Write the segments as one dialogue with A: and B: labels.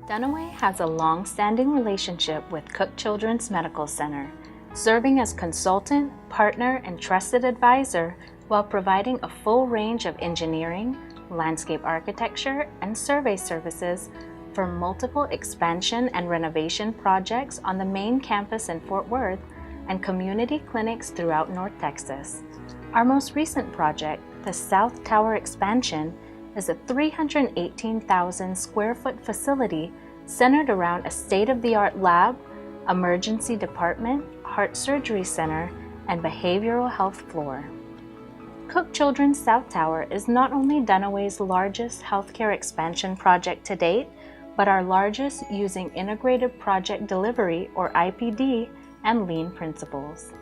A: Dunaway has a long-standing relationship with Cook Children's Medical Center, serving as consultant, partner, and trusted advisor while providing a full range of engineering, landscape architecture, and survey services for multiple expansion and renovation projects on the main campus in Fort Worth and community clinics throughout North Texas. Our most recent project, the South Tower Expansion, is a 318,000 square foot facility centered around a state-of-the-art lab, emergency department, heart surgery center, and behavioral health floor. Cook Children's South Tower is not only Dunaway's largest healthcare expansion project to date, but our largest using integrated project delivery or IPD and lean principles.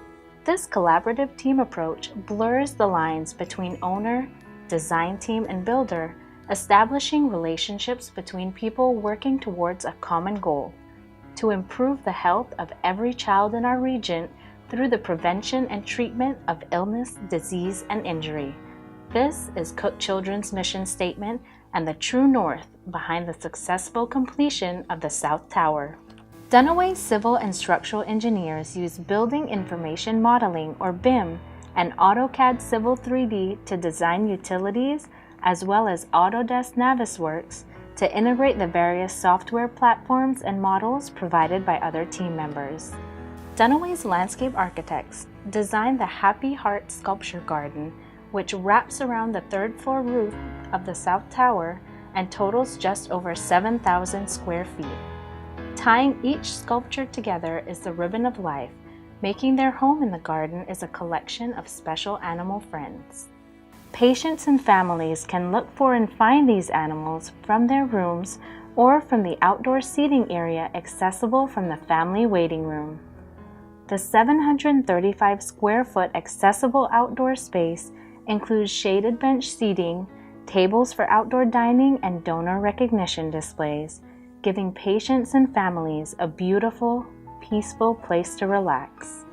A: This collaborative team approach blurs the lines between owner, design team, and builder, establishing relationships between people working towards a common goal: to improve the health of every child in our region through the prevention and treatment of illness, disease, and injury. This is Cook Children's mission statement and the true north behind the successful completion of the South Tower. Dunaway civil and structural engineers use Building Information Modeling, or BIM, and AutoCAD Civil 3D to design utilities, as well as Autodesk Navisworks to integrate the various software platforms and models provided by other team members. Dunaway's landscape architects designed the Happy Heart Sculpture Garden, which wraps around the third-floor roof of the South Tower and totals just over 7,000 square feet. Tying each sculpture together is the Ribbon of Life. Making their home in the garden is a collection of special animal friends. Patients and families can look for and find these animals from their rooms or from the outdoor seating area accessible from the family waiting room. The 735 square foot accessible outdoor space includes shaded bench seating, tables for outdoor dining, and donor recognition displays, giving patients and families a beautiful, peaceful place to relax.